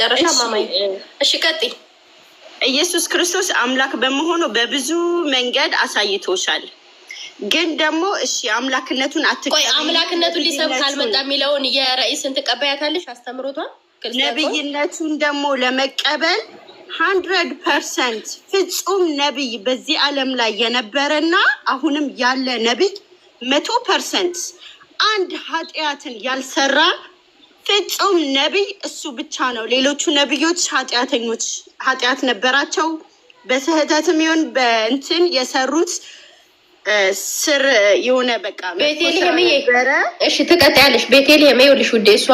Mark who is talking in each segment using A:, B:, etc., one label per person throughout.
A: መጨረሻ ማማይ እሺ ቀጥይ።
B: ኢየሱስ ክርስቶስ አምላክ በመሆኑ በብዙ መንገድ አሳይቶሻል። ግን ደግሞ እሺ አምላክነቱን
A: ቆይ አምላክነቱን ሊሰብክ ካልመጣ የሚለውን የራእይን ትቀበያታለሽ? አስተምሮቷን
B: ነብይነቱን ደግሞ ለመቀበል 100% ፍጹም ነብይ በዚህ ዓለም ላይ የነበረና አሁንም ያለ ነብይ 100% አንድ ኃጢአትን ያልሰራ ፍጹም ነብይ እሱ ብቻ ነው። ሌሎቹ ነብዮች ኃጢአት ነበራቸው። በስህተትም ይሁን በእንትን የሰሩት ስር የሆነ በቃ
A: ቤቴልሄም እሺ ትቀጥያለሽ። ቤቴልሄም ይኸውልሽ ውዴ እሷ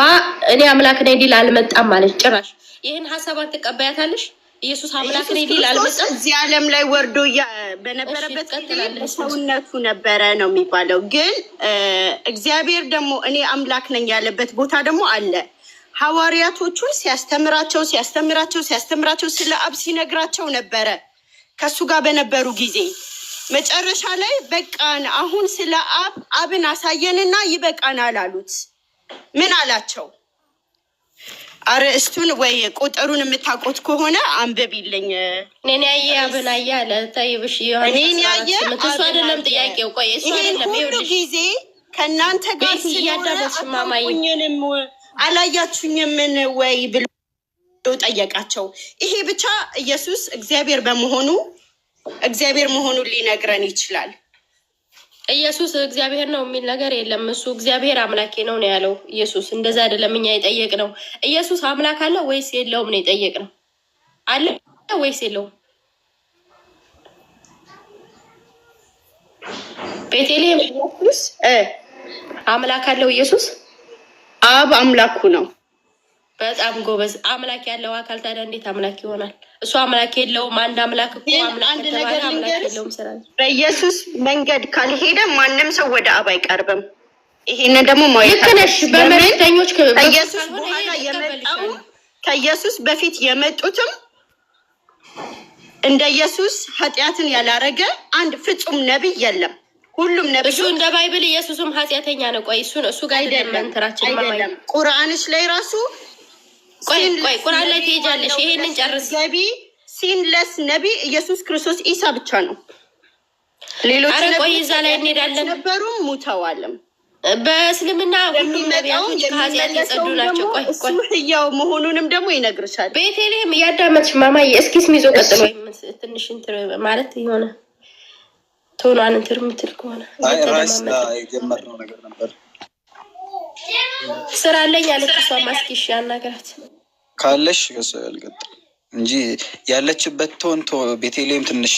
A: እኔ አምላክ ነኝ ሊል አልመጣም ማለት ጭራሽ ይህን ሀሳቧን ትቀበያታለሽ? ኢየሱስ አምላክ ነኝ ሊል አልመጣም።
B: እዚህ ዓለም ላይ ወርዶ በነበረበት ሰውነቱ ነበረ ነው የሚባለው። ግን እግዚአብሔር ደግሞ እኔ አምላክ ነኝ ያለበት ቦታ ደግሞ አለ። ሐዋርያቶቹን ሲያስተምራቸው ስለ አብ ሲነግራቸው ነበረ ከሱ ጋር በነበሩ ጊዜ። መጨረሻ ላይ በቃን አሁን ስለ አብን አሳየንና ይበቃናል አሉት። ምን አላቸው? አርእስቱን ወይ ቁጥሩን የምታውቁት ከሆነ አንብቢልኝ።
A: እኔን ያየ አብን አየ አለ። ተይብሽ
B: እኔን ያየ
A: እሱ አይደለም ጥያቄው። ቆይ እሱ አይደለም
B: ሁሉ ጊዜ ከእናንተ ጋር ስለሆነኝንም አላያችሁኝምን ወይ ብሎ ጠየቃቸው። ይሄ ብቻ ኢየሱስ እግዚአብሔር መሆኑን ሊነግረን ይችላል።
A: ኢየሱስ እግዚአብሔር ነው የሚል ነገር የለም። እሱ እግዚአብሔር አምላኬ ነው ነው ያለው ኢየሱስ። እንደዛ አይደለም እኛ የጠየቅነው። ኢየሱስ አምላክ አለ ወይስ የለውም ነው የጠየቅነው። አለ ወይስ የለውም? ቤቴልሄም ኢየሱስ አምላክ አለው። ኢየሱስ
B: አብ አምላኩ ነው።
A: በጣም ጎበዝ። አምላክ ያለው አካል ታዲያ እንዴት አምላክ ይሆናል? እሱ አምላክ የለውም። አንድ አምላክ እኮ አምላክ ተባለ። አምላክ የለውም ስላለ
B: በኢየሱስ መንገድ ካልሄደ ማንም ሰው ወደ አብ አይቀርብም። ይሄንን ደግሞ ማየት
A: ነሽ። በመልእክተኞች
B: ከኢየሱስ በኋላ ከኢየሱስ በፊት የመጡትም እንደ ኢየሱስ ኃጢአትን ያላረገ አንድ ፍጹም ነብይ የለም። ሁሉም ነብዩ
A: እሱ እንደ ባይብል ኢየሱስም ኃጢአተኛ ነው። ቆይ እሱ ጋር አይደለም እንትራችን
B: አይደለም። ቁርአንሽ ላይ ራሱ
A: ቆይ ቁርአን ላይ ትሄጃለሽ። ይሄንን ጨርስ።
B: ሲንለስ ነብይ ኢየሱስ ክርስቶስ ኢሳ ብቻ ነው። ሌሎች
A: ቆይ እዛ ላይ እንሄዳለን።
B: ነበሩ ሙተዋልም።
A: በእስልምና ሁሉም ነቢያቶች ከኃጢአት የጸዱ ናቸው። ቆይ
B: ህያው መሆኑንም ደግሞ ይነግርሻል።
A: ቤቴልሄም እያዳመጥሽ ማማዬ እስኪ ስም ይዞ ቀጥሎ ትንሽ እንትን ማለት የሆነ ቶኗን እንትን የምትል ከሆነ
C: የጀመርነው ነገር ነበር።
A: ስራ አለኝ አለች እሷ። ማስኪሽ ያናገራት
C: ካለሽ ከሰ ያልቀጥ እንጂ ያለችበት ቶንቶ ቤቴልሄም ትንሽ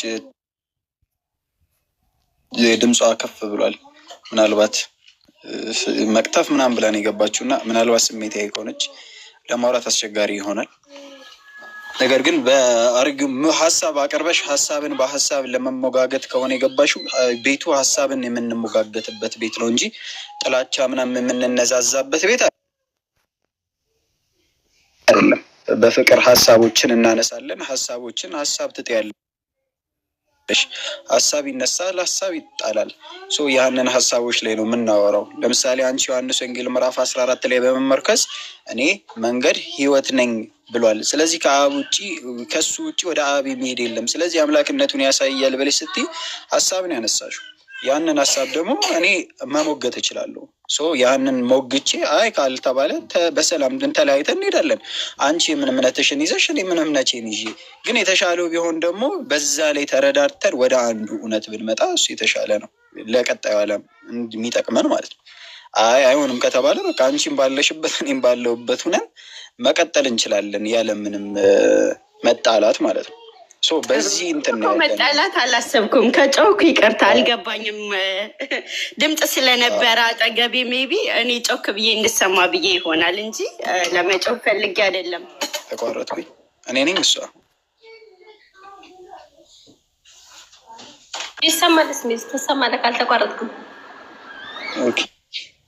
C: ድምጿ ከፍ ብሏል። ምናልባት መቅጠፍ ምናምን ብላን የገባችው እና ምናልባት ስሜታዊ ከሆነች ለማውራት አስቸጋሪ ይሆናል። ነገር ግን ሀሳብ አቅርበሽ ሀሳብን በሀሳብ ለመሞጋገት ከሆነ የገባሽው ቤቱ ሀሳብን የምንሞጋገትበት ቤት ነው እንጂ ጥላቻ ምናምን የምንነዛዛበት ቤት አይደለም። በፍቅር ሀሳቦችን እናነሳለን። ሀሳብ ትጥያለሽ። ሀሳብ ይነሳል፣ ሀሳብ ይጣላል። ያንን ሀሳቦች ላይ ነው የምናወራው። ለምሳሌ አንቺ ዮሐንስ ወንጌል ምዕራፍ 14 ላይ በመመርከስ እኔ መንገድ ህይወት ነኝ ብሏል። ስለዚህ ከአብ ውጭ ከሱ ውጭ ወደ አብ የሚሄድ የለም። ስለዚህ አምላክነቱን ያሳያል ብለሽ ስትይ ሀሳብን ያነሳሽው። ያንን ሀሳብ ደግሞ እኔ መሞገት እችላለሁ። ያንን ሞግቼ አይ ካልተባለ በሰላም ተለያይተን እንሄዳለን። አንቺ ምን እምነትሽን ይዘሽ እኔ ምን እምነቴን ይዤ፣ ግን የተሻለው ቢሆን ደግሞ በዛ ላይ ተረዳድተን ወደ አንዱ እውነት ብንመጣ እሱ የተሻለ ነው፣ ለቀጣዩ ዓለም የሚጠቅመን ማለት ነው። አይሆንም ከተባለ በቃ አንቺም ባለሽበት እኔም ባለሁበት ሁነን መቀጠል እንችላለን ያለምንም መጣላት ማለት ነው። በዚህ እንትን ነው
B: መጣላት አላሰብኩም። ከጮኩ ይቅርታ አልገባኝም። ድምፅ ስለነበረ አጠገቤ ሜቢ እኔ ጮክ ብዬ እንድሰማ ብዬ ይሆናል እንጂ ለመጮክ ፈልጌ አይደለም።
C: ተቋረጥኩኝ። እኔ ነኝ እሷ
A: ይሰማልስ? ሚስ ተሰማለ ካልተቋረጥኩም።
C: ኦኬ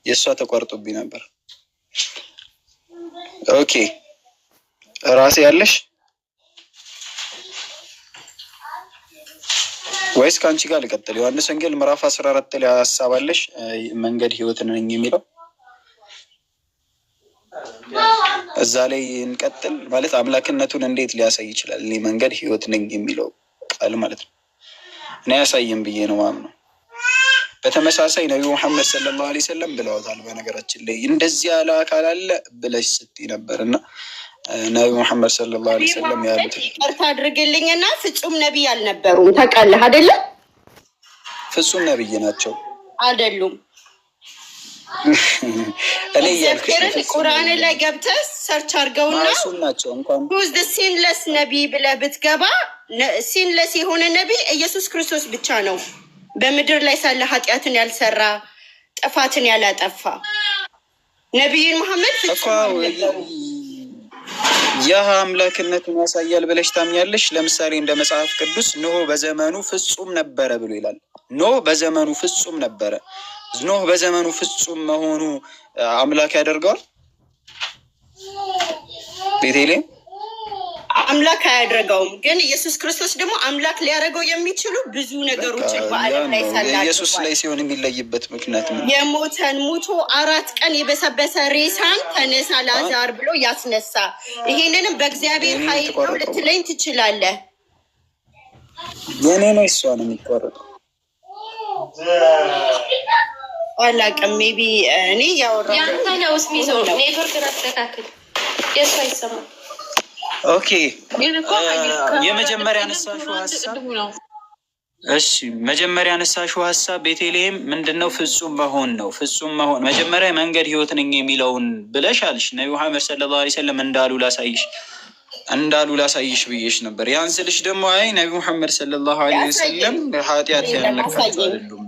C: የእሷ ተቋርጦብኝ ነበር። ኦኬ ራሴ ያለሽ ወይስ ከአንቺ ጋር ልቀጥል? ዮሐንስ ወንጌል ምዕራፍ 14 ላይ ሀሳብ አለሽ? መንገድ ህይወት ነኝ የሚለው እዛ ላይ እንቀጥል ማለት አምላክነቱን እንዴት ሊያሳይ ይችላል? እኔ መንገድ ህይወት ነኝ የሚለው ቃል ማለት ነው። እኔ ያሳይም ብዬ ነው ማምነው። በተመሳሳይ ነቢዩ መሐመድ ሰለላሁ ዐለይሂ ወሰለም ብለውታል። በነገራችን ላይ እንደዚህ ያለ አካል አለ ብለሽ ስትይ ነበር እና ነቢዩ መሐመድ ሰለላሁ ዐለይሂ ወሰለም ያሉት
B: ይቅርታ አድርግልኝና ፍጹም ነቢይ አልነበሩም። ታውቃለህ አይደለ?
C: ፍጹም ነቢይ ናቸው
B: አይደሉም?
C: እኔ ያልኩሽ
B: ቁርአን ላይ ገብተህ ሰርች አድርገውና
C: ናቸው እንኳን
B: ሁዝ ዘ ሲንለስ ነቢይ ብለህ ብትገባ ሲንለስ የሆነ ነቢይ ኢየሱስ ክርስቶስ ብቻ ነው። በምድር ላይ ሳለ ኃጢአትን ያልሰራ ጥፋትን ያላጠፋ ነቢዩን መሐመድ ፍጹም
C: ያ አምላክነቱን ያሳያል ብለሽ ታምኛለሽ? ለምሳሌ እንደ መጽሐፍ ቅዱስ ኖህ በዘመኑ ፍጹም ነበረ ብሎ ይላል። ኖህ በዘመኑ ፍጹም ነበረ። ኖህ በዘመኑ ፍጹም መሆኑ አምላክ ያደርገዋል? ቤቴሌም
B: አምላክ አያደርገውም። ግን ኢየሱስ ክርስቶስ ደግሞ አምላክ ሊያደርገው የሚችሉ ብዙ ነገሮችን በዓለም ላይ ሳላቸው
C: ኢየሱስ ላይ ሲሆን የሚለይበት ምክንያት ነው።
B: የሞተን ሙቶ 4 ቀን የበሰበሰ ሬሳን ተነሳ ላዛር ብሎ ያስነሳ። ይሄንንም በእግዚአብሔር ኃይል ነው ልትለኝ ትችላለህ።
C: የኔ ነው እሷ ነው የሚቆረጠው።
B: አላውቅም። ሜቢ እኔ ያወራው
A: ያንተ ነው ስሚዞ ኔትወርክ አስተካክል። የእሱ አይሰማም።
C: ኦኬ የመጀመሪያ አነሳሽው ሀሳብ እሺ፣ መጀመሪያ አነሳሽው ሀሳብ ቤተልሔም ምንድነው? ፍጹም መሆን ነው። ፍጹም መሆን መጀመሪያ መንገድ ህይወት ነኝ የሚለውን ብለሻልሽ። ነብዩ መሐመድ ሰለላሁ ዐለይሂ ወሰለም እንዳሉ ላሳይሽ ብዬሽ ነበር። ያን ስልሽ ደግሞ አይ ነብዩ መሐመድ ሰለላሁ ዐለይሂ ወሰለም ኃጢአት ያልነካቸው አይደሉም።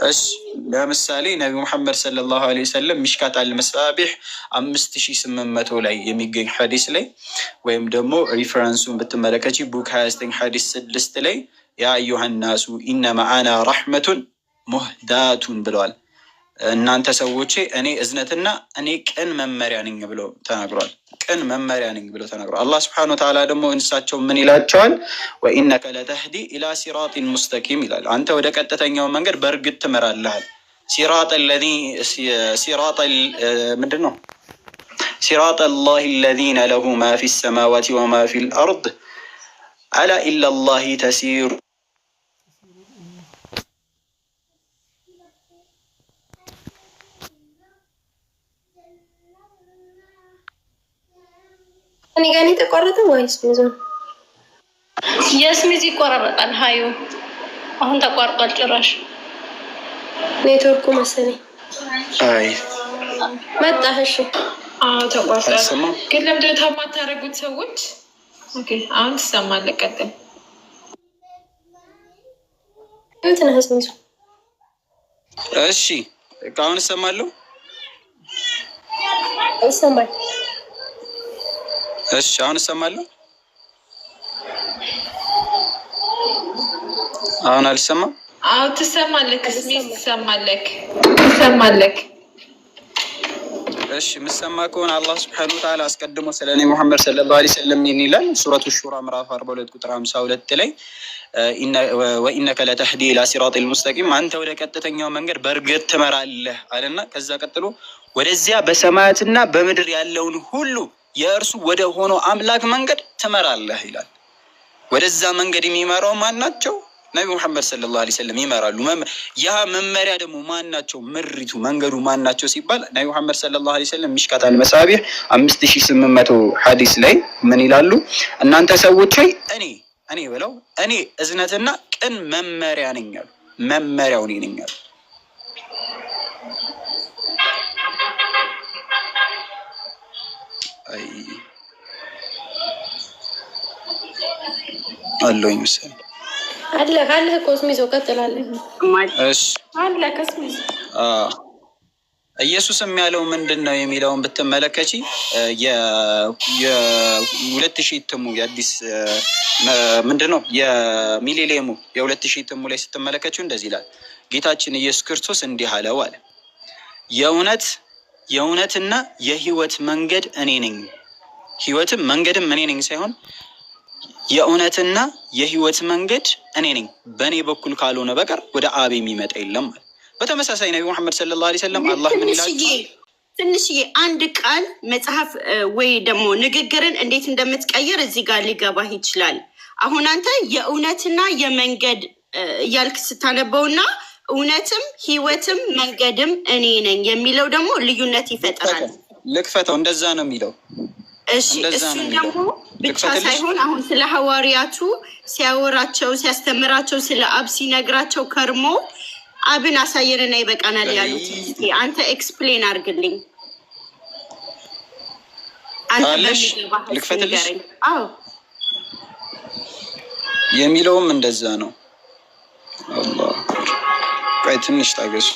C: እሺ ለምሳሌ ነብዩ መሐመድ ሰለላሁ ዐለይሂ ወሰለም ሚሽካት አልመሳቢህ 5800 ላይ የሚገኝ ሐዲስ ላይ ወይም ደግሞ ሪፈረንሱን ብትመለከቺ ቡክ 29 ሐዲስ 6 ላይ ያ አዩሃ ናሱ ኢነማ አና ረሕመቱን ሙህዳቱን ብለዋል። እናንተ ሰዎቼ እኔ እዝነትና እኔ ቅን መመሪያ ነኝ ብሎ ተናግሯል። ቅን መመሪያ ነኝ ብሎ ተናግሯል። አላህ ስብሐነሁ ወተዓላ ደግሞ እንሳቸው ምን ይላቸዋል? ወኢነከ ለተህዲ ኢላ ሲራጢን ሙስተቂም ይላል። አንተ ወደ ቀጥተኛው መንገድ በእርግጥ ትመራለህ። ምንድን ነው? ሲራጥ ላህ ለዚነ ለሁ ማ ፊ ሰማዋት ወማ ፊ ልአርድ አላ ኢላ ላህ ተሲሩ
A: እኔ ጋር የተቆረጠ ወይስ ሚዞ? የስሚዝ ይቆራረጣል። ሀዩ አሁን ተቋርጧል ጭራሽ ኔትወርኩ መሰለኝ።
C: አይ
A: መጣህ? እሺ
D: አዎ ተቋርጧል። ግን ለምንድን ነው የማታደርጉት ሰዎች? ኦኬ አሁን ትሰማለህ። ቀጥል።
A: እንትን ነው ስሚዝ።
C: እሺ አሁን እሰማለሁ።
A: ይሰማል?
C: እሺ አሁን እሰማለሁ። አሁን አልሰማም።
D: አዎ ትሰማለህ። ስሚዝ ትሰማለህ።
C: እሺ ምሰማ ከሆነ አላህ ሱብሓነሁ ወተዓላ አስቀድሞ ስለ ነብዩ መሐመድ ሰለላሁ ዐለይሂ ወሰለም ይላል ሱረቱ ሹራ ምዕራፍ 42 ቁጥር 52 ላይ ወኢነከ ለተህዲ ኢላ ሲራጢል ሙስተቂም አንተ ወደ ቀጥተኛው መንገድ በእርግጥ ትመራለህ አለና ከዛ ቀጥሎ ወደዚያ በሰማያትና በምድር ያለውን ሁሉ የእርሱ ወደ ሆነው አምላክ መንገድ ትመራለህ ይላል። ወደዛ መንገድ የሚመራው ማን ናቸው? ነብዩ መሐመድ ሰለላሁ ዐለይሂ ወሰለም ይመራሉ። ያ መመሪያ ደግሞ ማን ናቸው? ምሪቱ መንገዱ ማን ናቸው ሲባል ነብዩ መሐመድ ሰለላሁ ዐለይሂ ወሰለም ሚሽካት አልመሳቢህ 5800 ሐዲስ ላይ ምን ይላሉ? እናንተ ሰዎች ሆይ እኔ ብለው እኔ እዝነትና ቅን መመሪያ ነኝ አሉ። መመሪያው እኔ ነኝ አሉ። አለኝ መሰለኝ
A: አለ ኮስሚዞ ቀጥላለህ።
C: እሺ
A: አለ ኮስሚዞ
C: ኢየሱስም ያለው ምንድን ነው የሚለውን ብትመለከቺ የ2000 እትሙ የአዲስ ምንድን ነው የሚሌኒየሙ የ2000 እትሙ ላይ ስትመለከቺው እንደዚህ ይላል። ጌታችን ኢየሱስ ክርስቶስ እንዲህ አለው አለ የእውነትና የህይወት መንገድ እኔ ነኝ። ህይወትም መንገድም እኔ ነኝ ሳይሆን የእውነትና የህይወት መንገድ እኔ ነኝ፣ በእኔ በኩል ካልሆነ በቀር ወደ አብ የሚመጣ የለም ማለት። በተመሳሳይ ነብዩ መሐመድ ሰለላሁ ዐለይሂ ወሰለም አላህ ምን ይላል?
B: ትንሽዬ አንድ ቃል መጽሐፍ ወይ ደግሞ ንግግርን እንዴት እንደምትቀይር እዚህ ጋር ሊገባህ ይችላል። አሁን አንተ የእውነትና የመንገድ እያልክ ስታነበውና እውነትም ህይወትም መንገድም እኔ ነኝ የሚለው ደግሞ ልዩነት ይፈጥራል።
C: ልክፈተው፣ እንደዛ ነው የሚለው።
B: እሺ እሱን ደግሞ ብቻ ሳይሆን አሁን ስለ ሐዋርያቱ ሲያወራቸው ሲያስተምራቸው ስለ አብ ሲነግራቸው ከርሞ አብን አሳየንና ይበቃናል ያሉት አንተ ኤክስፕሌን አድርግልኝ። አንተ
C: ልክፈትልሽ? አዎ የሚለውም እንደዛ ነው። አላህ ቆይ ትንሽ ታገሱ።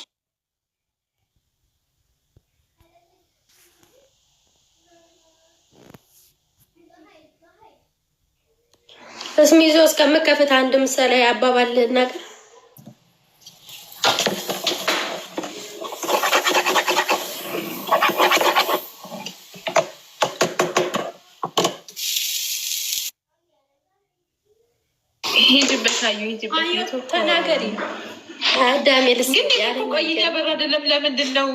A: እስሚዞ እስከምከፍት አንድ ምሳሌ አባባል ነገር ተናገሪ። አዳሜ ልስጥ
D: ቆይኛ በር አይደለም። ለምንድን ነው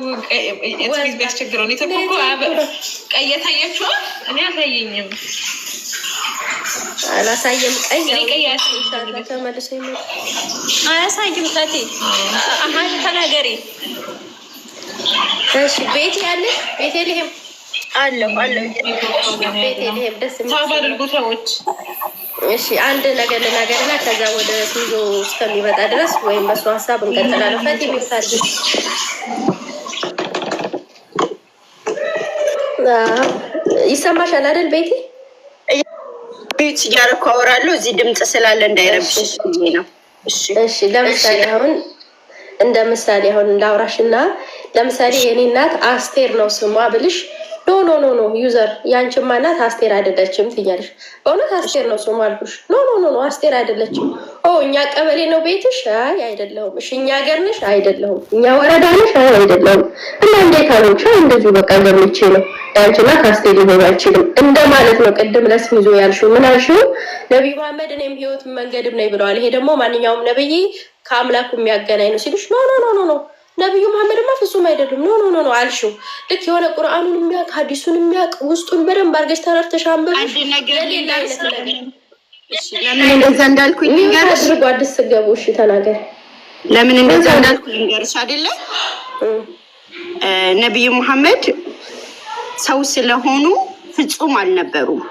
D: ቢያስቸግረው? ቀይ ያሳያችኋል። እኔ አሳየኝም
A: አላሳየም። ቀይ ተመልሶ አያሳይም። ታቴ ተናገሪ። እሺ ቤት ያለሽ ቤተልሔም አለው ቤተልሔም ደስ
D: አድርጉ ሰዎች።
A: እሺ አንድ ነገር ልናገርና ከዛ ወደ ስሚዞ እስከሚመጣ ድረስ ወይም በሱ ሀሳብ እንቀጥላለን። ፈቲ ቢታል ይሰማሻል አይደል? ቤቲ
B: ቤት እያደረኩ አወራለሁ። እዚህ ድምፅ ስላለ እንዳይረብሽ ነው።
A: እሺ ለምሳሌ አሁን እንደ ምሳሌ አሁን እንዳውራሽና ለምሳሌ የኔ እናት አስቴር ነው ስሟ ብልሽ ኖ ዩዘር ያንቺማ እናት አስቴር አይደለችም ትያለሽ። በእውነት አስቴር ነው ስሟ አልኩሽ። ኖ አስቴር አይደለችም። እኛ ቀበሌ ነው ቤትሽ? አይ አይደለሁም። እሺ እኛ ሀገር ነሽ? አይደለሁም። እኛ ወረዳ ነሽ? አይ አይደለሁም። እና እንዴት አለች? እንደዚሁ በቃ ገርምቼ ነው ያንቺ እናት አስቴር ሊሆን አይችልም እንደማለት ነው። ቅድም ለስሚዞ ያልሽው ምን አልሽው? ነቢዩ መሐመድ እኔም ህይወት መንገድም ነኝ ብለዋል። ይሄ ደግሞ ማንኛውም ነብይ ከአምላኩ የሚያገናኝ ነው ሲልሽ ኖ ነቢዩ መሐመድማ ፍጹም አይደሉም። ኖ አልሽው። ልክ የሆነ ቁርአኑን የሚያውቅ ሐዲሱን የሚያውቅ ውስጡን በደንብ አድርገሽ ተረድተሽ አንብበሽ
B: አንድ ነገር ሌላ አይነት ነገር ለምን እንደዛ እንዳልኩኝ ልንገርሽ።
A: አድርጎ አዲስ ስገቡ እሺ ተናገር።
B: ለምን እንደዛ እንዳልኩኝ ልንገርሽ አይደለ? ነቢዩ መሐመድ ሰው ስለሆኑ ፍጹም አልነበሩም።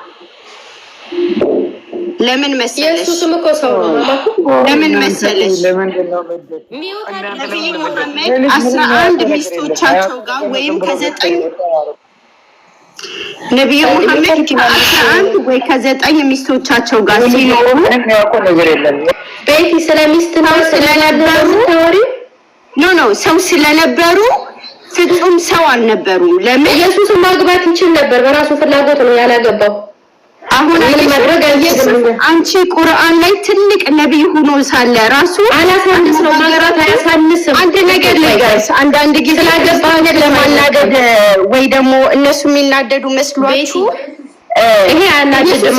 B: ለምን መሰለሽ?
A: ኢየሱስም እኮ ሰው ነው።
B: ለምን መሰለሽ? ነቢዩ መሐመድ 11 ሚስቶቻቸው ጋር ወይም ከ9 ነቢዩ መሐመድ ከ11 ወይ ከ9 ሚስቶቻቸው ጋር ሲኖሩ ቤቲ ስለሚስት ነው ስለነበሩ ኖ ሰው ስለነበሩ ፍጹም ሰው አልነበሩም። ለምን? ኢየሱስን ማግባት ይችል ነበር። በራሱ ፍላጎት ነው ያላገባው። አሁን አንቺ ቁርአን ላይ ትልቅ ነብይ ሆኖ ሳለ ራሱ አላሳንስ ነው ማገራት አያሳንስም። አንድ ነገር ልንገርሽ፣ አንዳንድ ጊዜ ስላገባህ ለማናደድ ወይ ደግሞ እነሱ የሚናደዱ መስሏችሁ ይሄ አናደድም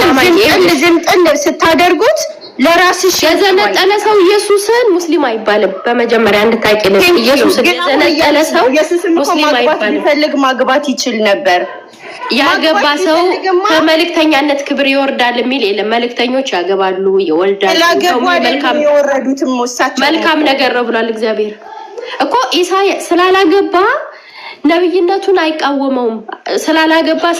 B: ዝምጥን ስታደርጉት ለራስሽ የዘነጠለ ሰው ኢየሱስን ሙስሊም አይባልም። በመጀመሪያ እንድታቂልኝ ኢየሱስን የዘነጠለ ሰው ሙስሊም አይባልም። ቢፈልግ ማግባት ይችል ነበር። ያገባ ሰው ከመልእክተኛነት ክብር ይወርዳል የሚል የለም። መልእክተኞች ያገባሉ፣ ይወልዳሉ። መልካም ነገር ነው ብሏል እግዚአብሔር እኮ። ኢሳይያስ ስላላገባ ነብይነቱን አይቃወመውም።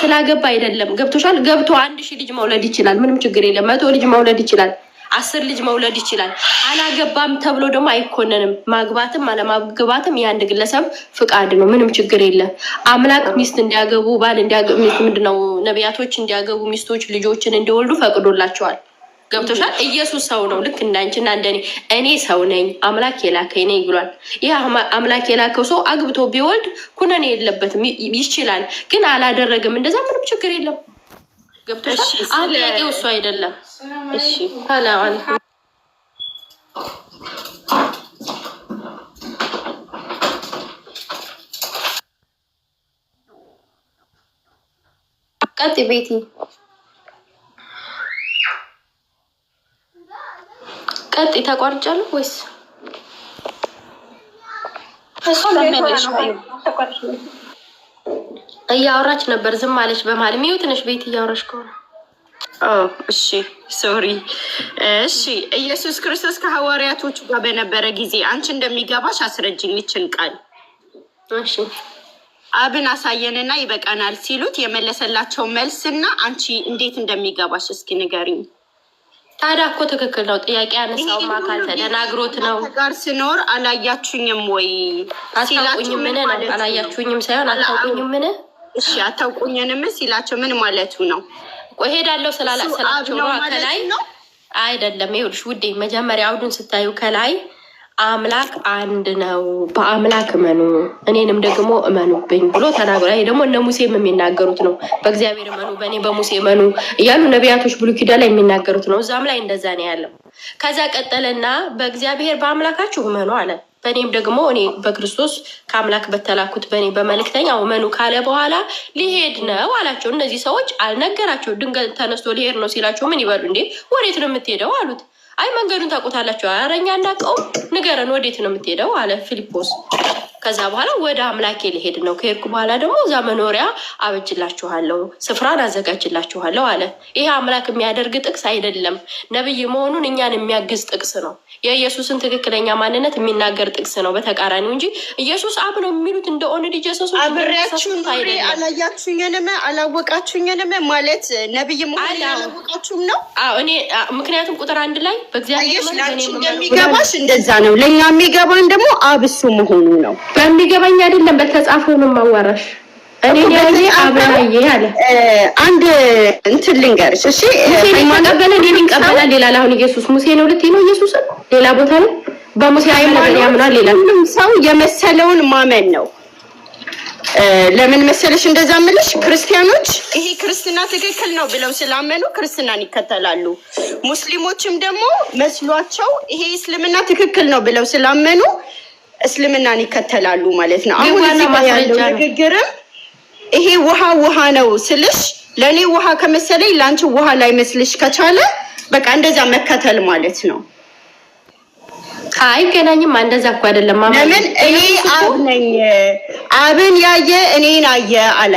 B: ስላገባ አይደለም። ገብቶሻል? ገብቶ 1000 ልጅ መውለድ ይችላል። ምንም ችግር የለም። 100 ልጅ መውለድ ይችላል። 10 ልጅ መውለድ ይችላል። አላገባም ተብሎ ደግሞ አይኮነንም። ማግባትም አለማግባትም የአንድ ግለሰብ ፍቃድ ነው። ምንም ችግር የለም። አምላክ ሚስት እንዲያገቡ ባል እንዲያገቡ ምንድነው ነቢያቶች እንዲያገቡ ሚስቶች ልጆችን እንዲወልዱ ፈቅዶላቸዋል። ገብቶሻል? ኢየሱስ ሰው ነው ልክ እንዳንቺና እንደኔ። እኔ ሰው ነኝ አምላክ የላከኝ ነኝ ብሏል። ይህ አምላክ የላከው ሰው አግብቶ ቢወልድ ኩነኔ የለበትም። ይችላል፣ ግን አላደረግም። እንደዛ ምንም ችግር የለም። ገብቶሻል? አጥያቄው እሱ አይደለም። እሺ ሰላም አለይኩም። ቀጥ ቤቲ ቀጥ ተቋርጫለሁ ወይስ
A: እያወራች ነበር፣ ዝም አለች በመሀል። ሚዩት ነሽ ቤት እያወራች ከሆነ።
B: እሺ ሶሪ። እሺ ኢየሱስ ክርስቶስ ከሐዋርያቶቹ ጋር በነበረ ጊዜ አንቺ እንደሚገባሽ አስረጅኝ ይችን ቃል።
A: እሺ
B: አብን አሳየንና ይበቃናል ሲሉት የመለሰላቸው መልስና አንቺ እንዴት እንደሚገባሽ እስኪ ንገሪኝ።
A: ታዲያ እኮ ትክክል ነው። ጥያቄ ያነሳው አካል ተደናግሮት ነው።
B: ጋር ስኖር አላያችሁኝም ወይ?
A: አታውቁኝም? ምን ነው አላያችሁኝም ሳይሆን አታውቁኝም? ምን
B: እሺ አታውቁኝንም ሲላቸው ምን ማለቱ ነው?
A: ቆይ ሄዳለሁ ስላላሰላቸው ነው። ከላይ አይደለም። ይኸውልሽ ውዴ መጀመሪያ አውዱን ስታዩ ከላይ አምላክ አንድ ነው፣ በአምላክ እመኑ እኔንም ደግሞ እመኑብኝ ብሎ ተናግሯል። ይሄ ደግሞ እነ ሙሴም የሚናገሩት ነው። በእግዚአብሔር እመኑ፣ በእኔ በሙሴ እመኑ እያሉ ነቢያቶች ብሉይ ኪዳን ላይ የሚናገሩት ነው። እዛም ላይ እንደዛ ነው ያለው። ከዛ ቀጠለና በእግዚአብሔር በአምላካችሁ እመኑ አለ። በእኔም ደግሞ እኔ በክርስቶስ ከአምላክ በተላኩት በእኔ በመልእክተኛው እመኑ ካለ በኋላ ሊሄድ ነው አላቸው። እነዚህ ሰዎች አልነገራቸው። ድንገት ተነስቶ ሊሄድ ነው ሲላቸው ምን ይበሉ እንዴ? ወዴት ነው የምትሄደው አሉት። አይ መንገዱን ታውቁታላችሁ። ኧረ እኛ አናውቀውም፣ ንገረን ወዴት ነው የምትሄደው አለ ፊልጶስ። ከዛ በኋላ ወደ አምላኬ ሊሄድ ነው፣ ከሄድኩ በኋላ ደግሞ እዛ መኖሪያ አበጅላችኋለሁ፣ ስፍራን አዘጋጅላችኋለሁ አለ። ይሄ አምላክ የሚያደርግ ጥቅስ አይደለም፣ ነብይ መሆኑን እኛን የሚያግዝ ጥቅስ ነው። የኢየሱስን ትክክለኛ ማንነት የሚናገር ጥቅስ ነው በተቃራኒው እንጂ ኢየሱስ አብ ነው የሚሉት እንደ ኦን ዲጀሰሱ
B: አብሬያችሁን አላያችሁኝንም አላወቃችሁኝንም ማለት ነብይ መሆኑን አላወቃችሁም ነው።
A: እኔ ምክንያቱም ቁጥር 1 ላይ በእግዚአብሔር
B: የሚገባሽ እንደዛ ነው። ለእኛ የሚገባን ደግሞ አብ እሱ መሆኑ ነው።
A: በሚገባኝ አይደለም በተጻፈው ነው ማዋራሽ። እኔ ያኔ አብራዬ አለ
B: አንድ እንትን ልንገርሽ። እሺ
A: ተቀበለ ይቀበላል ሌላ አሁን ኢየሱስ ሙሴ ነው ልትይ ነው? ኢየሱስ ሌላ ቦታ ነው በሙሴ አይማን ያምናል። ሌላ
B: ሰው የመሰለውን ማመን ነው። ለምን መሰለሽ እንደዛ ምልሽ? ክርስቲያኖች ይሄ ክርስትና ትክክል ነው ብለው ስላመኑ ክርስትናን ይከተላሉ። ሙስሊሞችም ደግሞ መስሏቸው ይሄ እስልምና ትክክል ነው ብለው ስላመኑ እስልምናን ይከተላሉ ማለት ነው። አሁን እዚህ ጋር ያለው ንግግርም ይሄ ውሃ ነው ስልሽ ለእኔ ውሃ ከመሰለኝ ለአንቺ ውሃ ላይ መስልሽ ከቻለ በቃ እንደዛ መከተል ማለት ነው።
A: አይገናኝም። እንደዛ እኮ አይደለም።
B: ለምን እኔ አብ ነኝ፣ አብን ያየ እኔን አየ አለ።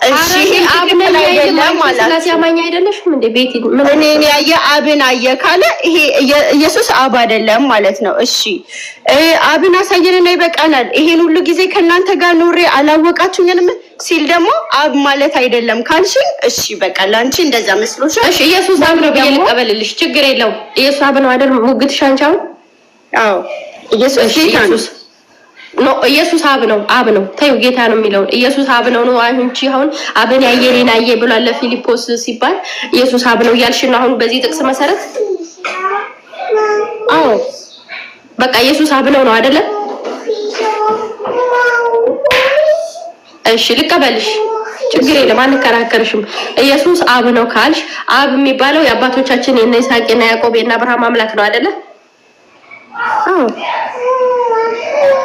B: እሺ አብ ነኝ አይደለም ማለት ስለዚህ አማኝ አይደለሽም እንዴ? ቤት ምን እኔን ያየ አብን አየ ካለ ይሄ ኢየሱስ አብ አይደለም ማለት ነው። እሺ አብን አሳየንና ይበቃናል፣ ይሄን ሁሉ ጊዜ ከእናንተ ጋር ኖሬ አላወቃችሁኝንም ሲል ደግሞ አብ ማለት አይደለም ካልሽኝ፣ እሺ በቃ ላንቺ እንደዛ መስሎሻል።
A: እሺ ኢየሱስ አብ ነው ብዬ ልቀበልልሽ፣ ችግር የለው። ኢየሱስ አብ ነው አይደል? ሙግትሽ አንቺ አሁን
B: አዎ ኢየሱስ
A: ኖ ኢየሱስ አብ ነው ታዩ ጌታ ነው የሚለው ኢየሱስ አብ ነው አንቺ አሁን አብን ያየኔን አየ ብሏል ለፊልጶስ ሲባል ኢየሱስ አብ ነው ያልሽ ነው አሁን በዚህ ጥቅስ መሰረት? አዎ በቃ ኢየሱስ አብ ነው አይደለ? እሺ ልቀበልሽ፣ ችግር የለም አንከራከርሽም። ኢየሱስ አብ ነው ካልሽ አብ የሚባለው የአባቶቻችን የነ ይስሐቅና ያዕቆብ የነ አብርሃም አምላክ ነው አይደለ? አዎ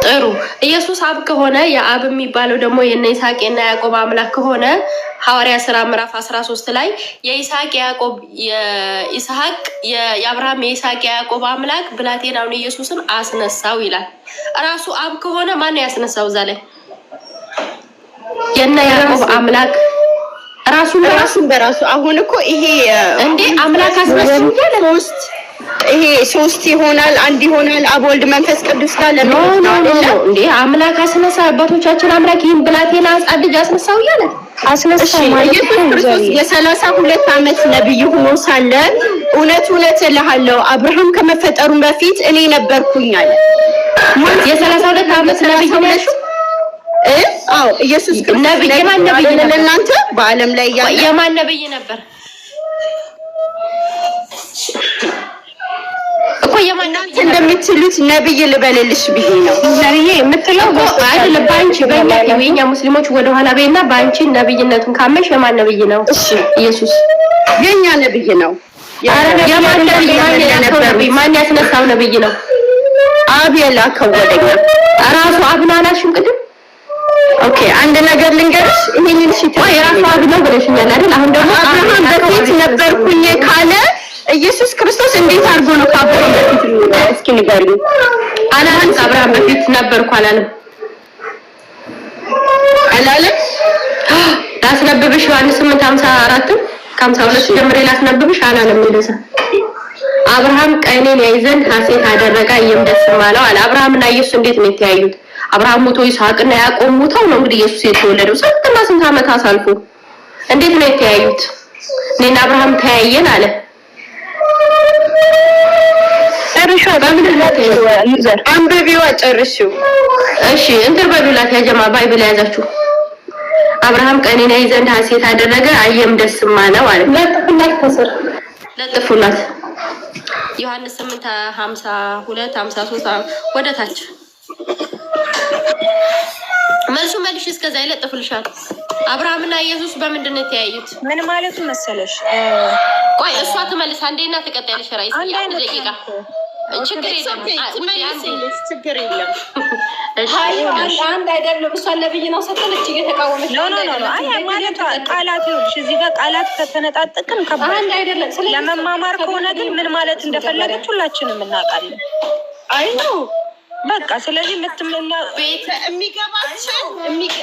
A: ጥሩ። ኢየሱስ አብ ከሆነ የአብ የሚባለው ደግሞ የነ ይስሐቅ የነ ያዕቆብ አምላክ ከሆነ ሐዋርያ ሥራ ምዕራፍ 13 ላይ የይስሐቅ ያዕቆብ የይስሐቅ የአብርሃም የይስሐቅ ያዕቆብ አምላክ ብላቴናውን ኢየሱስን አስነሳው ይላል። ራሱ አብ ከሆነ ማን ነው ያስነሳው? እዛ ላይ የነ ያዕቆብ አምላክ ራሱን በራሱ አሁን እኮ ይሄ እንዴ አምላክ አስነሳው ሶስት ይሄ ሶስት ይሆናል አንድ ይሆናል አብ ወልድ መንፈስ ቅዱስ ጋር ነው እንዴ አምላክ አስነሳ። አባቶቻችን አምላክ ይሄን ብላቴና ሕፃን ልጅ አስነሳው እያለ አስነሳው ማለት ኢየሱስ ክርስቶስ የ32 ዓመት ነብይ ሆኖ ሳለ እውነት እልሃለሁ አብርሃም ከመፈጠሩ በፊት እኔ ነበርኩኝ አለ። የ32 ዓመት ነብይ ነሽ? አዎ ኢየሱስ ክርስቶስ ነብይ የማን ነብይ ነበር? እናንተ በዓለም ላይ የማን ነብይ ነበር? የማናንተ እንደምትሉት ነብይ ልበልልሽ ብዬ ነው። ነብይ የምትለው አይደለም። ባንቺ በእኛ ሙስሊሞች ወደ ኋላ በይና ባንቺ ነብይነቱን ካመሽ የማን ነብይ ነው? እሺ ኢየሱስ የኛ ነብይ ነው። የማን ነብይ? ማን ያስነሳው ነብይ ነው? አብ የላከው ወደኛ ራሱ አብ ነው አላልሽም ቅድም? ኦኬ አንድ ነገር ልንገርሽ። ይሄንን እሺ የራሱ አብ ነው ብለሽኛል አይደል? አሁን ደግሞ አብርሃም በፊት ነበርኩኝ ካለ ኢየሱስ ክርስቶስ እንዴት አድርጎ ነው ከአብርሃም በፊት እስኪ ንገሪኝ። አላለም ከአብርሃም በፊት ነበርኩ አላለም? ላስነብብሽ ዮሐንስ 8:54 ከ52 ጀምሬ ላስነብብሽ አላለም እንደዛ። አብርሃም ቀኔን ያይ ዘንድ ሐሴት አደረገ አየም ደስም አለው አለ። አብርሃምና ኢየሱስ እንዴት ነው የተያዩት? አብርሃም ሞቶ ይስሐቅና ያዕቆብ ሞተው ነው እንግዲህ ኢየሱስ የተወለደው። ስንት ዓመት አሳልፎ እንዴት ነው የተያዩት? እኔና አብርሃም ተያየን አለ። ጨርሹ በምድር ላይ ዩዘር አንብቢው ጨርሹ። እሺ እንትን በሉላት ያ ጀማ ባይብል ያዛችሁ። አብርሃም ቀኔን ያይ ዘንድ ሐሴት አደረገ አየም ደስም አለው አለ። ለጥፉላት ዮሐንስ 8:52 53 ወደ ታች መልሽ እስከዛ ይለጥፉልሻል። አብርሃምና ኢየሱስ በምንድን ነው የተያዩት?
E: ምን ማለት መሰለሽ?
A: ቆይ እሷ ትመልስ አንዴና ትቀጥያለሽ። ራይስ አንድ ደቂቃ ችግር የለም። አንድ አይደለም። እሷ ነብይ ነው ሰተለች እየተቃወመች
E: ነው። አይ ማለት ቃላት ይኸውልሽ፣ እዚህ ጋር ቃላት ከተነጣጠቅን ከባድ
A: አንድ አይደለም።
E: ለመማማር ከሆነ ግን ምን ማለት እንደፈለገች ሁላችንም እናውቃለን። አይ ነው በቃ። ስለዚህ የምትመና
B: ቤት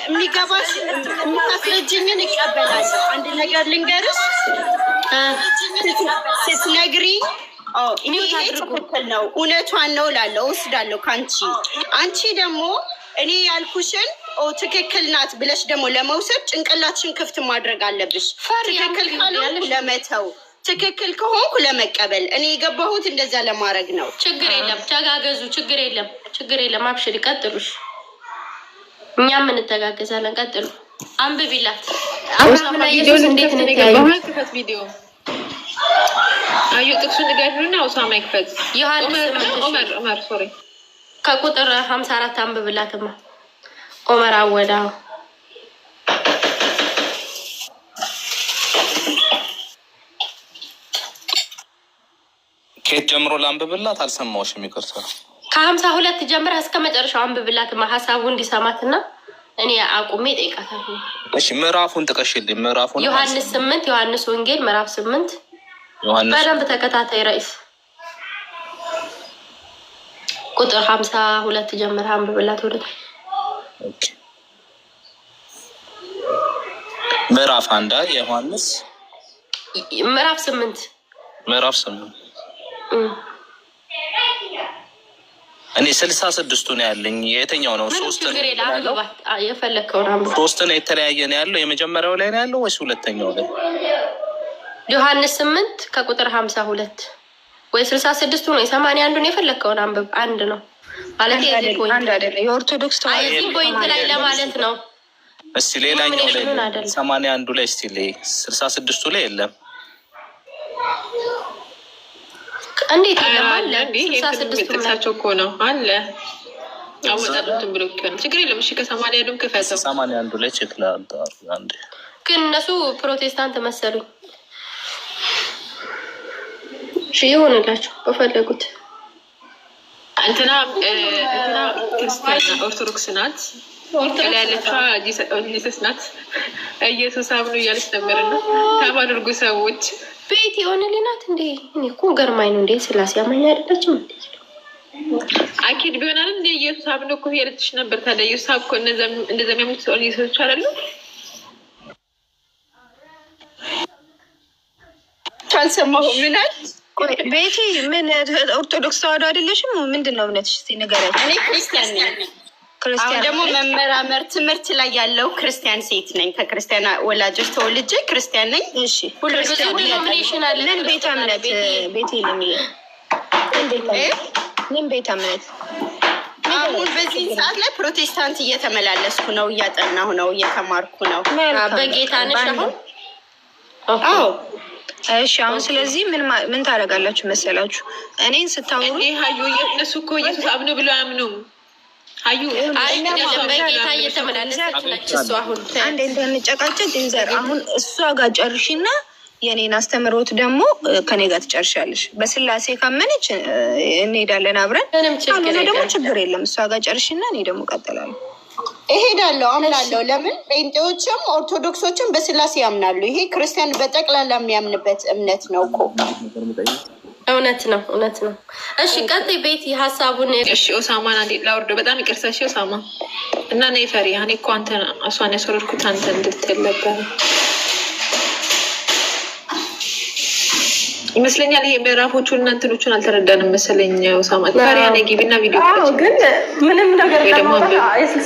B: የሚገባሽ የምታስረጅኝን እቀበላለሁ። አንድ ነገር ልንገርሽ፣ ስትነግሪ ይሄ ትክክል ነው እውነቷን ነው እላለሁ፣ እወስዳለሁ ከአንቺ። አንቺ ደግሞ እኔ ያልኩሽን ትክክል ናት ብለሽ ደግሞ ለመውሰድ ጭንቅላትሽን ክፍት ማድረግ አለብሽ። ትክክል ካልሆንኩ ለመተው፣ ትክክል ከሆንኩ ለመቀበል። እኔ የገባሁት እንደዛ ለማድረግ ነው።
A: ችግር የለም፣ ተጋገዙ። ችግር የለም። አብሽሪ፣ ቀጥሉሽ። እኛም እንተጋገዛለን። ቀጥሉ። አንብቢላት። አብርሃምና ኢየሱስ እንዴት ነው የተያዩት?
D: ቪዲዮ አዩ ጥቅሱን ንገሪና ኡሳማ ይክፈት። ዑመር ሶሪ
A: ከቁጥር 54 አንብብላትማ። ዑመር አወዳ
F: ከየት ጀምሮ ላንብብላት? አልሰማሁሽም፣ ይቅርታ።
A: ከ52 ጀምረህ እስከ መጨረሻው አንብብላትማ፣ ሀሳቡ እንዲሰማትና እኔ አቁሜ እጠይቃታለሁ።
F: እሺ ምዕራፉን ጥቀሽልኝ። ምዕራፉን
A: ዮሐንስ 8 ዮሐንስ ወንጌል ምዕራፍ 8 በደንብ ተከታታይ ራይስ ቁጥር 52 ጀምረህ አንብብላት ወደ
F: ኦኬ። ምዕራፍ 1 ዮሐንስ
A: ምዕራፍ 8
F: እኔ 66 ነው ያለኝ። የትኛው ነው? 3 ነው ያለው።
A: የፈለከውን አንብብ።
F: 3 ነው የተለያየ ነው ያለው። የመጀመሪያው ላይ ነው ያለው ወይስ ሁለተኛው ላይ?
A: ዮሐንስ 8 ከቁጥር 52 ወይ 66 ነው 81 ነው። የፈለከውን አንብብ። አንድ ነው ማለት
E: አንድ አይደለም። የኦርቶዶክስ
A: ተዋህዶ ፖይንት ላይ ለማለት ነው።
F: እስቲ ሌላኛው ላይ 81 ላይ እስቲ ላይ 66 ላይ የለም።
A: እንዴት ይለማል? 66
D: ጥቅሳቸው እኮ ነው አለ አወጣጡትን ብሎ ነው። ችግር የለም። እሺ ከ81 ክፈተው።
F: 81 ላይ ቼክ ላድርግ አንዴ።
A: ግን እነሱ ፕሮቴስታንት መሰሉኝ። እሺ ይሆንላችሁ በፈለጉት።
D: እንትና ክርስቲያን ኦርቶዶክስ ናት። ያለችዋ ጂሰስ ናት። ኢየሱስ አምኑ እያለች ነበርና ታማድርጉ ሰዎች
A: ቤት የሆነ ሌናት እንዴ? እኔ እኮ ገርማኝ ነው እንዴ ስላሴ አማኝ አይደለችም እንዴ?
D: አኪድ ቢሆናል እንዴ ኢየሱስ አምኖ እኮ ያለችሽ ነበር። ታዲያ ኢየሱስ እኮ እንደዛ የሚያምኑት ሰው ኢየሱስ አይደሉ?
B: አልሰማሁም። ምን አለ
E: ቤቲ? ምን ኦርቶዶክስ ተዋህዶ አይደለሽም? ምንድን ነው እምነትሽ? እስኪ ንገረኝ።
B: እኔ ክርስቲያን ነኝ። አሁን ደግሞ መመራመር ትምህርት ላይ ያለው ክርስቲያን ሴት ነኝ። ከክርስቲያን ወላጆች ተወልጄ ክርስቲያን ነኝ።
E: እሺ
A: ምን
E: ቤተ እምነት ቤቴ ምን ቤተ እምነት?
B: አሁን በዚህ ሰዓት ላይ ፕሮቴስታንት እየተመላለስኩ ነው፣ እያጠናሁ ነው፣ እየተማርኩ ነው።
A: በጌታ ነሽ አሁን?
B: አዎ።
E: እሺ አሁን ስለዚህ ምን ታደርጋላችሁ መሰላችሁ? እኔን ስታወሩ
D: ሀዩ እነሱ እኮ ኢየሱስ አምኖ ብሎ አያምኑም። ሀዩ
A: በጌታ እየተመላለሰች ነች እሱ። አሁን
E: አንድ እንደንጨቃጨቅ እንዘር አሁን እሷ ጋር ጨርሽና የኔን አስተምሮት ደግሞ ከኔ ጋር ትጨርሻለሽ። በስላሴ ካመነች እንሄዳለን አብረን፣ ካልሆነ ደግሞ ችግር የለም። እሷ ጋር ጨርሽና እኔ ደግሞ ቀጥላለሁ።
B: እሄዳለሁ፣ አምናለሁ። ለምን ጴንጤዎችም ኦርቶዶክሶችም በስላሴ ያምናሉ። ይሄ ክርስቲያን በጠቅላላ የሚያምንበት እምነት ነው እኮ።
A: እውነት ነው፣ እውነት ነው። እሺ ቀጥይ ቤቲ ሀሳቡን።
D: እሺ ኦሳማን አንዴ ላውርዶ። በጣም ይቅርታ እሺ ኦሳማ እና ነይ ፈሪ። እኔ እኮ አንተ እሷን ያስወረድኩት አንተ እንድትል ነበር ይመስለኛል። ይሄ ምዕራፎቹን እና እንትኖቹን አልተረዳንም መሰለኝ። ኦሳማ ፈሪ ያኔ ግቢና ቪዲዮ
A: ግን ምንም ነገር ለማውጣት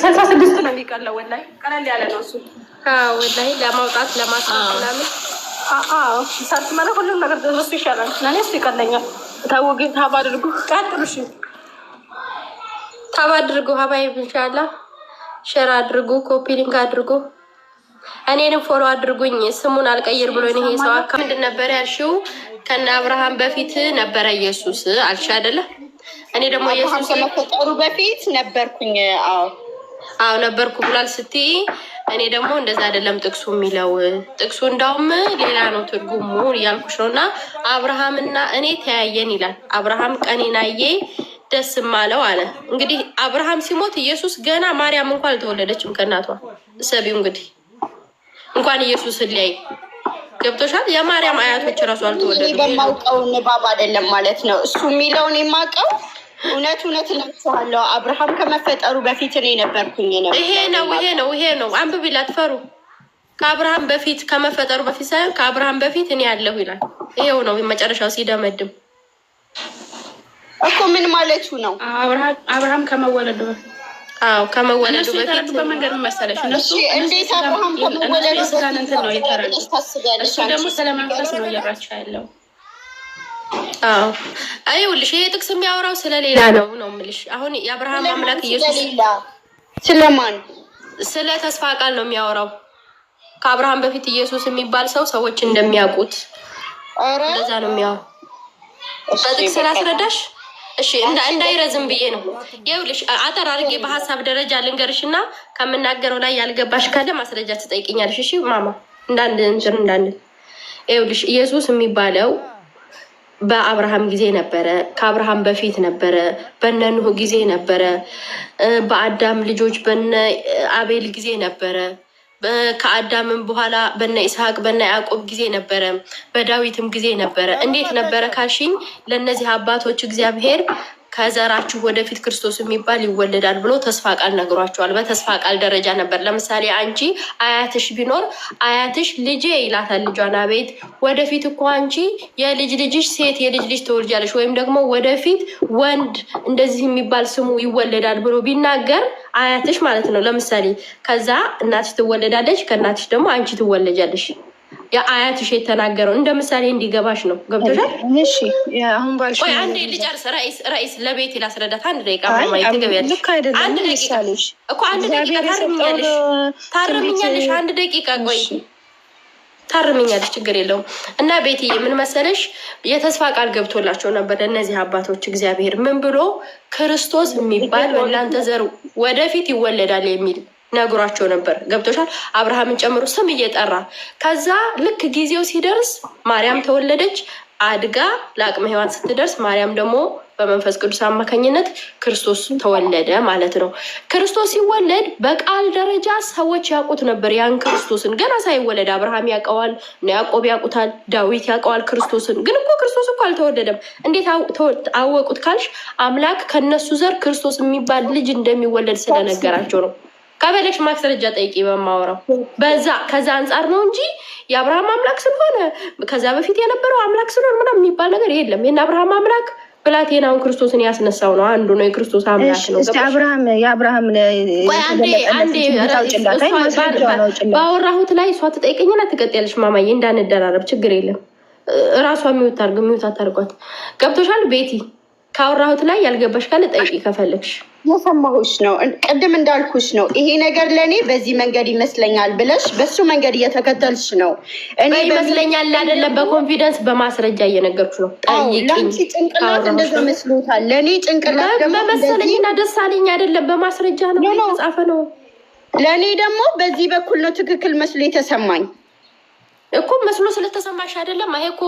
A: 66 ነው የሚቀለው። ወላሂ ቀለል ያለ ነው እሱ። ወላሂ ለማውጣት ለማስራት ምናምን ሳት ማለት ሁሉም ነገር እሱ ይሻላል። ለእኔ እሱ ይቀለኛል።
D: ታው ግን ታብ አድርጉ።
A: ቀጥሉ። እሺ ታብ አድርጉ። ሀባይ ኢንሻአላህ ሼር አድርጉ፣ ኮፒ ሊንክ አድርጉ፣ እኔንም ፎሎ አድርጉኝ። ስሙን አልቀይር ብሎ ይሄ ሰው አካ ምንድን ነበር ያልሽው? ከነ አብርሃም በፊት ነበረ ኢየሱስ አልሽ አይደለ? እኔ ደግሞ ኢየሱስ
B: ከመፈጠሩ በፊት ነበርኩኝ።
A: አዎ ነበርኩ ብሏል ስትይ፣ እኔ ደግሞ እንደዛ አይደለም ጥቅሱ የሚለው። ጥቅሱ እንዳውም ሌላ ነው ትርጉሙ እያልኩሽ ነው። እና አብርሃምና እኔ ተያየን ይላል። አብርሃም ቀኔን አየ ደስም አለው አለ። እንግዲህ አብርሃም ሲሞት ኢየሱስ ገና ማርያም እንኳን አልተወለደችም ከእናቷ። እሰቢው እንግዲህ እንኳን ኢየሱስ ሊያይ ገብቶሻል። የማርያም አያቶች እራሱ አልተወለዱም።
B: በማውቀው ንባብ አይደለም ማለት ነው እሱ የሚለውን የማውቀው። እውነት እላችኋለሁ አብርሃም ከመፈጠሩ በፊት እኔ ነበርኩኝ።
A: ይሄ ነው አንብቢ ላትፈሩ። ከአብርሃም በፊት ከመፈጠሩ በፊት ሳይሆን ከአብርሃም በፊት እኔ ያለሁ ይላል። ይሄው ነው መጨረሻው ሲደመድም
B: እኮ ምን ማለቱ ነው?
G: አብርሃም ከመወለዱ በፊት
A: ከመወለዱ በፊት
G: በመንገድ መሰለሽ እነሱ
B: እንዴት አብርሃም ከመወለዱ በፊት
G: ነው የተረዱ። እሱ ደግሞ ስለመንፈስ ነው እያወራቸው ያለው።
A: አይውልሽ ይሄ ጥቅስ የሚያወራው ስለሌላ ነው የምልሽ። አሁን የአብርሃም አምላክ ኢየሱስ
B: ስለማን
A: ስለ ተስፋ ቃል ነው የሚያወራው። ከአብርሃም በፊት ኢየሱስ የሚባል ሰው ሰዎች እንደሚያውቁት እንደዛ ነው የሚያወራው። በጥቅስ ስላስረዳሽ እሺ እንዳይረዝም ብዬ ነው። ይኸውልሽ አጠር አድርጌ በሀሳብ ደረጃ ልንገርሽ እና ከምናገረው ላይ ያልገባሽ ካለ ማስረጃ ትጠይቅኛለሽ። እሺ ማማ እንዳንድ ይኸውልሽ ኢየሱስ የሚባለው በአብርሃም ጊዜ ነበረ፣ ከአብርሃም በፊት ነበረ፣ በነ ኑህ ጊዜ ነበረ፣ በአዳም ልጆች በነ አቤል ጊዜ ነበረ፣ ከአዳምም በኋላ በነ ይስሐቅ በነ ያዕቆብ ጊዜ ነበረ፣ በዳዊትም ጊዜ ነበረ። እንዴት ነበረ ካልሽኝ ለእነዚህ አባቶች እግዚአብሔር ከዘራችሁ ወደፊት ክርስቶስ የሚባል ይወለዳል ብሎ ተስፋ ቃል ነግሯቸዋል። በተስፋ ቃል ደረጃ ነበር። ለምሳሌ አንቺ አያትሽ ቢኖር አያትሽ ልጄ ይላታል ልጇን። አቤት ወደፊት እኮ አንቺ የልጅ ልጅሽ ሴት የልጅ ልጅ ትወልጃለሽ ወይም ደግሞ ወደፊት ወንድ እንደዚህ የሚባል ስሙ ይወለዳል ብሎ ቢናገር አያትሽ ማለት ነው። ለምሳሌ ከዛ እናትሽ ትወለዳለች፣ ከእናትሽ ደግሞ አንቺ ትወለጃለሽ። የአያትሽ የተናገረው እንደ ምሳሌ እንዲገባሽ ነው። ገብቶሻል?
E: እሺ አሁን ባልሽ
A: ቆይ አንዴ ልጨርስ። ራይስ ለቤት ላስረዳት አንድ ደቂቃ ማማዬ ትገቢያለሽ። አንድ ደቂቃ እኮ አንድ ደቂቃ ታርምኛለሽ። አንድ ደቂቃ ቆይ ታርምኛለሽ፣ ችግር የለውም። እና ቤትዬ ምን መሰለሽ የተስፋ ቃል ገብቶላቸው ነበር እነዚህ አባቶች። እግዚአብሔር ምን ብሎ ክርስቶስ የሚባል በእናንተ ዘር ወደፊት ይወለዳል የሚል ነግሯቸው ነበር። ገብቶሻል? አብርሃምን ጨምሮ ስም እየጠራ ከዛ ልክ ጊዜው ሲደርስ ማርያም ተወለደች። አድጋ ለአቅመ ሔዋን ስትደርስ ማርያም ደግሞ በመንፈስ ቅዱስ አማካኝነት ክርስቶስ ተወለደ ማለት ነው። ክርስቶስ ሲወለድ በቃል ደረጃ ሰዎች ያውቁት ነበር ያን ክርስቶስን ገና ሳይወለድ። አብርሃም ያውቀዋል፣ ያዕቆብ ያውቁታል፣ ዳዊት ያውቀዋል ክርስቶስን። ግን እኮ ክርስቶስ እኮ አልተወለደም። እንዴት አወቁት ካልሽ አምላክ ከነሱ ዘር ክርስቶስ የሚባል ልጅ እንደሚወለድ ስለነገራቸው ነው። ከበለሽ ማስረጃ ጠይቂ በማወራው ከዛ አንጻር ነው እንጂ የአብርሃም አምላክ ስለሆነ ከዛ በፊት የነበረው አምላክ ስለሆነ ምናምን የሚባል ነገር የለም። ይህን አብርሃም አምላክ ብላቴናውን ክርስቶስን ያስነሳው ነው። አንዱ ነው የክርስቶስ አምላክ ነው።
E: የአብርሃም
A: ባወራሁት ላይ እሷ ትጠይቀኝና ትቀጥያለሽ። ማማዬ እንዳንደራረብ ችግር የለም። እራሷ የሚወት አታርጓት። ገብቶሻል ቤቲ? ካወራሁት ላይ ያልገባሽ ካለ ጠይቂ ከፈለግሽ።
B: የሰማሁሽ ነው። ቅድም እንዳልኩሽ ነው። ይሄ ነገር ለእኔ በዚህ መንገድ ይመስለኛል ብለሽ በሱ መንገድ እየተከተልሽ ነው። እኔ
A: ይመስለኛል አይደለም፣ በኮንፊደንስ በማስረጃ እየነገርኩ ነው።
B: ለአንቺ ጭንቅላት እንደዛ መስሎታል፣ ለእኔ ጭንቅላት ደግሞ
A: በመሰለኝና ደስ አለኝ አይደለም፣ በማስረጃ ነው የተጻፈ ነው።
B: ለእኔ ደግሞ በዚህ በኩል ነው ትክክል መስሎ የተሰማኝ
A: እኮ። መስሎ ስለተሰማሽ አይደለም። ይሄ እኮ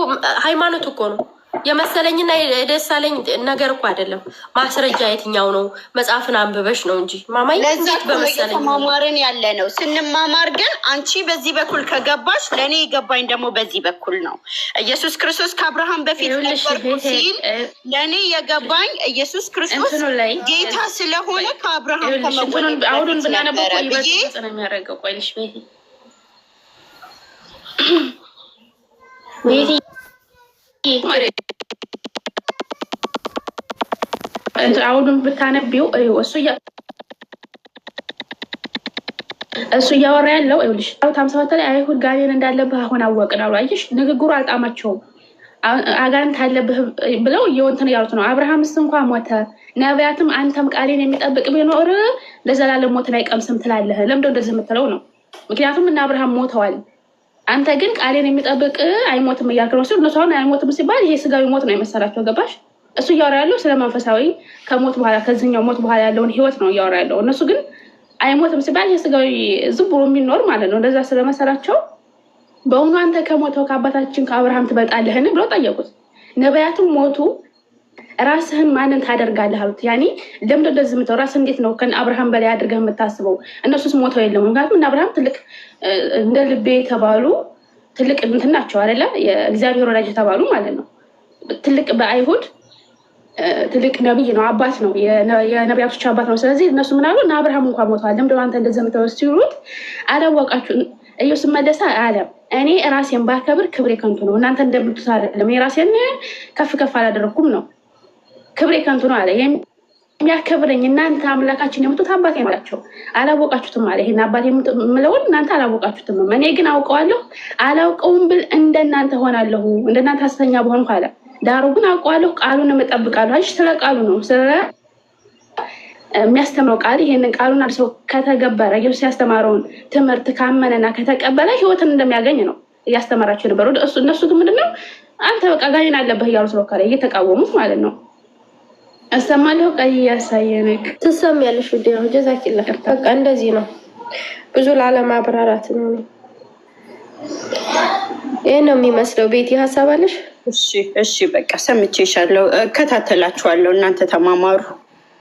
A: ሃይማኖት እኮ ነው። የመሰለኝና የደሳለኝ ነገር እኮ አይደለም። ማስረጃ የትኛው ነው? መጽሐፍን አንብበሽ ነው እንጂ ማማይ።
B: ለዛ በመሰለኝ ተማማርን ያለ ነው። ስንማማር ግን አንቺ በዚህ በኩል ከገባሽ ለእኔ የገባኝ ደግሞ በዚህ በኩል ነው። ኢየሱስ ክርስቶስ ከአብርሃም በፊት ነበርኩ ሲል ለእኔ የገባኝ ኢየሱስ ክርስቶስ ጌታ ስለሆነ ከአብርሃም ከመወለድ
G: አሁን ብናነበው ይበልጥ ነው የሚያደርገው። ቆይልሽ ቤቲ አሁንም ብታነቢው እሱ እያወራ ያለው ይኸውልሽ፣ 57 ላይ አይሁድ ጋኔን እንዳለብህ አሁን አወቅን አሉ። አየሽ፣ ንግግሩ አልጣማቸውም። አጋንንት አለብህ ብለው እየወንትን ያሉት ነው። አብርሃምስ እንኳን ሞተ፣ ነቢያትም አንተም ቃሌን የሚጠብቅ ቢኖር ለዘላለም ሞትን አይቀምስም ትላለህ። ለምንድነው እንደዚህ የምትለው ነው? ምክንያቱም እና አብርሃም ሞተዋል። አንተ ግን ቃሌን የሚጠብቅ አይሞትም እያልክ ነው ሲሉ እነሱ አሁን አይሞትም ሲባል ይሄ ስጋዊ ሞት ነው የመሰላቸው። ገባሽ? እሱ እያወራ ያለው ስለ መንፈሳዊ ከሞት በኋላ ከዚህኛው ሞት በኋላ ያለውን ህይወት ነው እያወራ ያለው። እነሱ ግን አይሞትም ሲባል ይሄ ስጋዊ ዝም ብሎ የሚኖር ማለት ነው። እንደዛ ስለመሰላቸው በእውኑ አንተ ከሞተው ከአባታችን ከአብርሃም ትበልጣለህን ብለው ጠየቁት። ነቢያትም ሞቱ፣ ራስህን ማንን ታደርጋለህ አሉት። ያኔ ለምንድነው እንደዚህ የምትለው? ራስህ እንዴት ነው ከአብርሃም በላይ አድርገህ የምታስበው? እነሱስ ሞተው የለም። ምክንያቱም እና አብርሃም ትልቅ እንደ ልቤ የተባሉ ትልቅ እንትን ናቸው አይደለ? የእግዚአብሔር ወዳጅ የተባሉ ማለት ነው። ትልቅ በአይሁድ ትልቅ ነቢይ ነው፣ አባት ነው፣ የነቢያቶች አባት ነው። ስለዚህ እነሱ ምን አሉ? እና አብርሃም እንኳን ሞተዋል፣ ለምንድነው አንተ እንደዚህ የምትለው ሲሉት አላወቃችሁ ኢየሱስ መለሰ አለ፣ እኔ ራሴን ባከብር ክብሬ ከንቱ ነው። እናንተ እንደምትሉት አይደለም። እኔ ራሴን ከፍ ከፍ አላደረኩም ነው፣ ክብሬ ከንቱ ነው አለ። የሚያከብረኝ እናንተ አምላካችን የምጡት አባቴ ናቸው፣ አላወቃችሁትም አለ። ይሄን አባቴ የምለውን እናንተ አላወቃችሁትም፣ እኔ ግን አውቀዋለሁ። አላውቀውም ብል እንደናንተ ሆናለሁ፣ እንደናንተ ሐሰተኛ በሆንኩ አለ። ዳሩ ግን አውቀዋለሁ፣ ቃሉን እጠብቃለሁ። አይሽ ስለ ቃሉ ነው፣ ስለ የሚያስተምረው ቃል። ይሄንን ቃሉን አድርሰው ከተገበረ ኢየሱስ ያስተማረውን ትምህርት ካመነና ከተቀበለ ህይወትን እንደሚያገኝ ነው እያስተማራቸው የነበረው። እነሱ ግን ምንድነው አንተ በቃ ጋኔን አለብህ እያሉ ስለወከረ እየተቃወሙት ማለት ነው። አስተማለሁ ቀይ ያሳየነክ
A: ትሰሚያለሽ ውዴ ነው። ጀዛኪላ። በቃ እንደዚህ ነው፣ ብዙ ላለማብራራት ነው። ይሄ ነው የሚመስለው። ቤቲ ሀሳብ አለሽ?
B: እሺ በቃ ሰምቼሻለሁ፣ እከታተላችኋለሁ። እናንተ ተማማሩ።